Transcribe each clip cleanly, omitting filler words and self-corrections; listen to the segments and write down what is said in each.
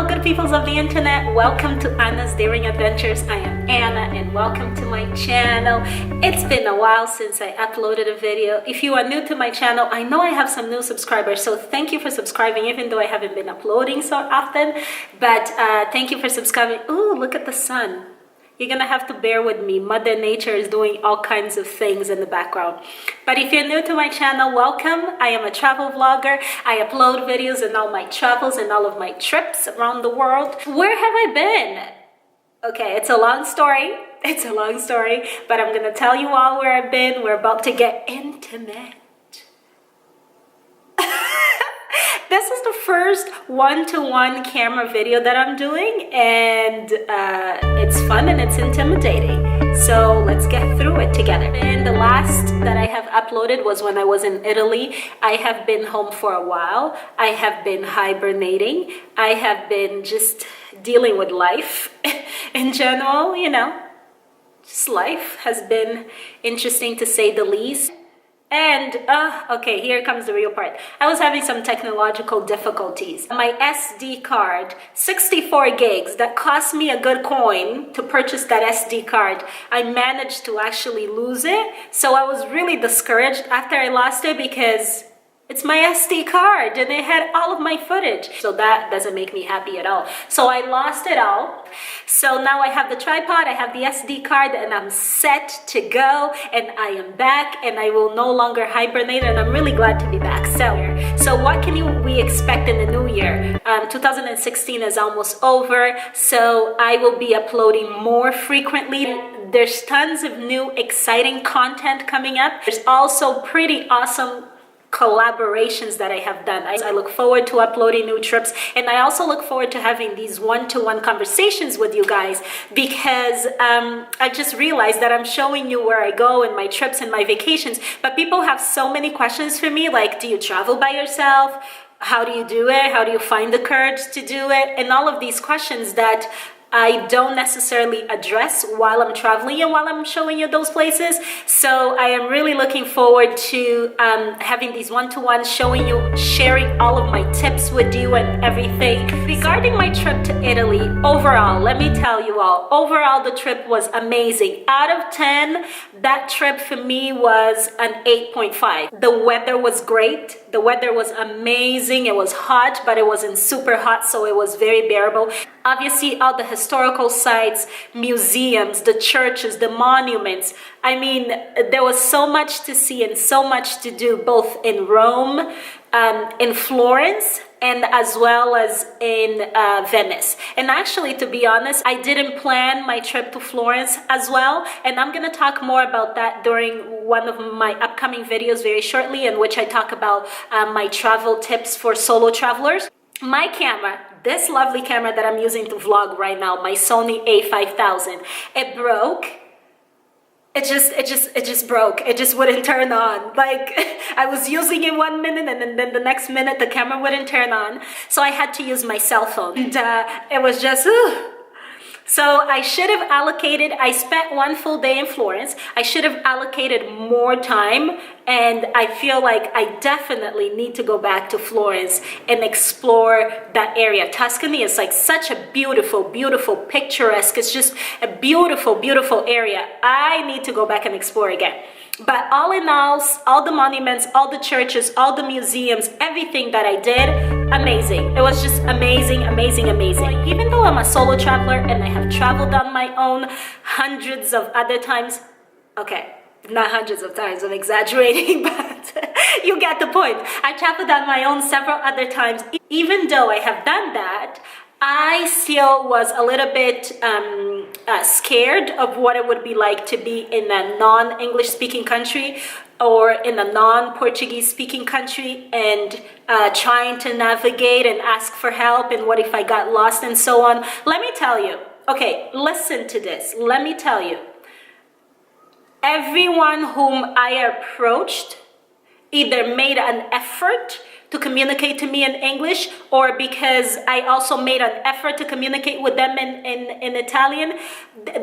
good peoples of the internet. Welcome to Anna's Daring Adventures. I am Anna and welcome to my channel. It's been a while since I uploaded a video. If you are new to my channel, I know I have some new subscribers, so thank you for subscribing, even though I haven't been uploading so often. But thank you for subscribing. Ooh, look at the sun. You're gonna have to bear with me. Mother Nature is doing all kinds of things in the background. But if you're new to my channel, welcome. I am a travel vlogger. I upload videos and all my travels and all of my trips around the world. Where have I been? Okay, it's a long story. It's a long story, but I'm gonna tell you all where I've been. We're about to get intimate. This is the first one-to-one camera video that I'm doing, and it's fun and it's intimidating. So let's get through it together. And the last that I have uploaded was when I was in Italy. I have been home for a while. I have been hibernating. I have been just dealing with life in general, you know. Just life has been interesting to say the least. And okay, here comes the real part. I was having some technological difficulties. My SD card, 64 gigs, that cost me a good coin to purchase that SD card. I managed to actually lose it. So I was really discouraged after I lost it because it's my SD card and it had all of my footage. So that doesn't make me happy at all. So I lost it all. So now I have the tripod, I have the SD card, and I'm set to go, and I am back, and I will no longer hibernate, and I'm really glad to be back. So what can we expect in the new year? 2016 is almost over, so I will be uploading more frequently. There's tons of new exciting content coming up. There's also pretty awesome collaborations that I have done. I look forward to uploading new trips, and I also look forward to having these one-to-one conversations with you guys, because I just realized that I'm showing you where I go and my trips and my vacations, but people have so many questions for me, like, do you travel by yourself? How do you do it? How do you find the courage to do it? And all of these questions that I don't necessarily address while I'm traveling and while I'm showing you those places. So I am really looking forward to having these one-to-ones, showing you, sharing all of my tips with you and everything. Regarding my trip to Italy, overall, let me tell you all, overall the trip was amazing. Out of 10, that trip for me was an 8.5. The weather was great. The weather was amazing. It was hot, but it wasn't super hot, so it was very bearable. Obviously, all the historical sites, museums, the churches, the monuments. I mean, there was so much to see and so much to do, both in Rome, in Florence, and as well as in Venice. And actually, to be honest, I didn't plan my trip to Florence as well. And I'm gonna talk more about that during one of my upcoming videos very shortly, in which I talk about my travel tips for solo travelers. My camera, this lovely camera that I'm using to vlog right now, my Sony a5000, it broke. It just broke. It just wouldn't turn on. Like, I was using it 1 minute, and then the next minute the camera wouldn't turn on. So I had to use my cell phone. And it was just, So I should have allocated, I spent one full day in Florence. I should have allocated more time, and I feel like I definitely need to go back to Florence and explore that area. Tuscany is like such a beautiful, beautiful, picturesque, it's just a beautiful, beautiful area. I need to go back and explore again. But all in all the monuments, all the churches, all the museums, everything that I did, amazing. It was just amazing, amazing, amazing. Even though I'm a solo traveler and I have traveled on my own hundreds of other times, okay, not hundreds of times, I'm exaggerating, but you get the point. I traveled on my own several other times. Even though I have done that, I still was a little bit scared of what it would be like to be in a non-English speaking country or in a non-Portuguese speaking country, and trying to navigate and ask for help, and what if I got lost and so on. Let me tell you, okay, listen to this. Let me tell you, everyone whom I approached either made an effort to communicate to me in English, or because I also made an effort to communicate with them in Italian.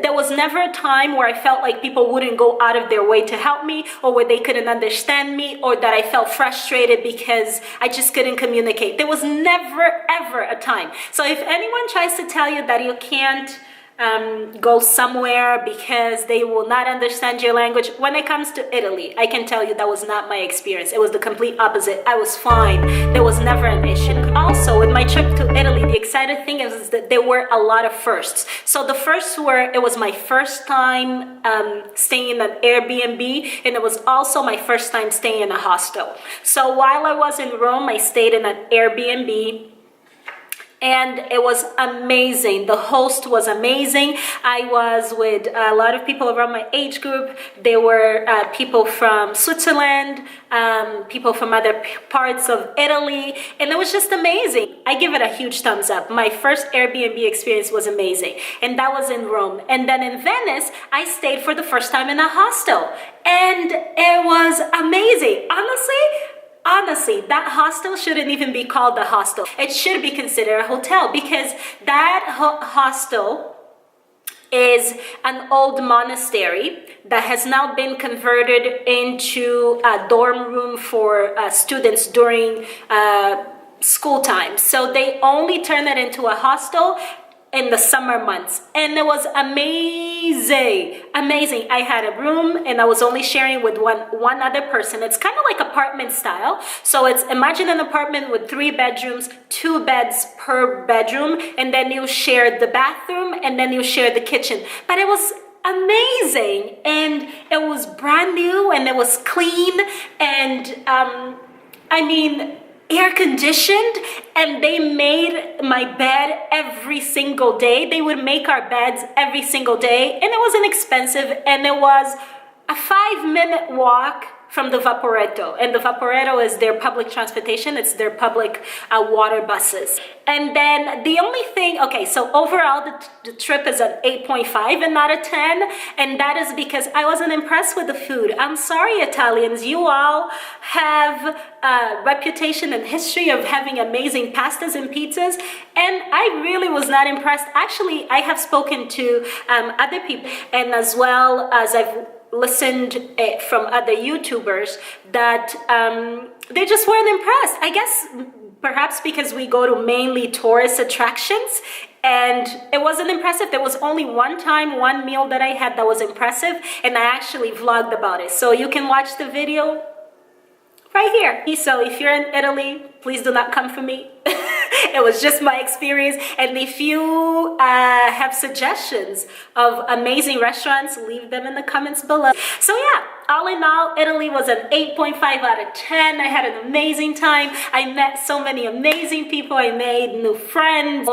There was never a time where I felt like people wouldn't go out of their way to help me, or where they couldn't understand me, or that I felt frustrated because I just couldn't communicate. There was never, ever a time. So if anyone tries to tell you that you can't go somewhere because they will not understand your language, when it comes to Italy, I can tell you that was not my experience. It was the complete opposite. I was fine. There was never an issue. Also, with my trip to Italy, the exciting thing is that there were a lot of firsts. So the firsts were, it was my first time staying in an Airbnb, and it was also my first time staying in a hostel. So while I was in Rome, I stayed in an Airbnb, and it was amazing. The host was amazing. I was with a lot of people around my age group. There were people from Switzerland, people from other parts of Italy, and it was just amazing. I give it a huge thumbs up. My first Airbnb experience was amazing, and that was in Rome. And then in Venice, I stayed for the first time in a hostel, and it was amazing. Honestly, that hostel shouldn't even be called a hostel. It should be considered a hotel, because that hostel is an old monastery that has now been converted into a dorm room for students during school time. So they only turn it into a hostel in the summer months, and it was amazing. I had a room, and I was only sharing with one other person. It's kind of like apartment style. So it's, imagine an apartment with 3 bedrooms, 2 beds per bedroom, and then you share the bathroom, and then you share the kitchen. But it was amazing, and it was brand new, and it was clean, and air conditioned, and they made my bed every single day. They would make our beds every single day, and it wasn't expensive, and it was a 5-minute walk from the Vaporetto, and the Vaporetto is their public transportation. It's their public water buses. And then the only thing, okay, so overall the trip is an 8.5 and not a 10, and that is because I wasn't impressed with the food. I'm sorry, Italians, you all have a reputation and history of having amazing pastas and pizzas, and I really was not impressed. Actually, I have spoken to other people, and as well as I've listened from other YouTubers that they just weren't impressed. I guess perhaps because we go to mainly tourist attractions, and it wasn't impressive. There was only one meal that I had that was impressive, and I actually vlogged about it. So you can watch the video right here. So if you're in Italy, please do not come for me. It was just my experience. And if you have suggestions of amazing restaurants, leave them in the comments below. So yeah, all in all, Italy was an 8.5 out of 10. I had an amazing time. I met so many amazing people. I made new friends.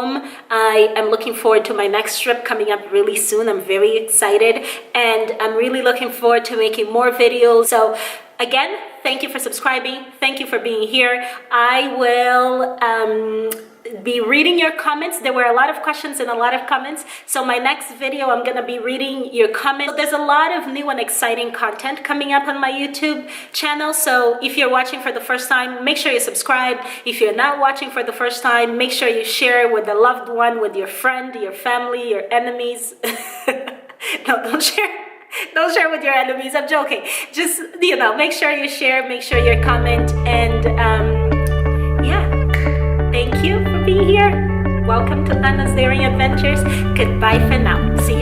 I am looking forward to my next trip coming up really soon. I'm very excited, and I'm really looking forward to making more videos. So again, thank you for subscribing. Thank you for being here. I will be reading your comments. There were a lot of questions and a lot of comments. So my next video, I'm going to be reading your comments. There's a lot of new and exciting content coming up on my YouTube channel. So if you're watching for the first time, make sure you subscribe. If you're not watching for the first time, make sure you share with a loved one, with your friend, your family, your enemies. No, don't share. Don't share with your enemies. I'm joking. Just, make sure you share, make sure you comment, and yeah. Thank you for being here. Welcome to Anna's Daring Adventures. Goodbye for now. See you.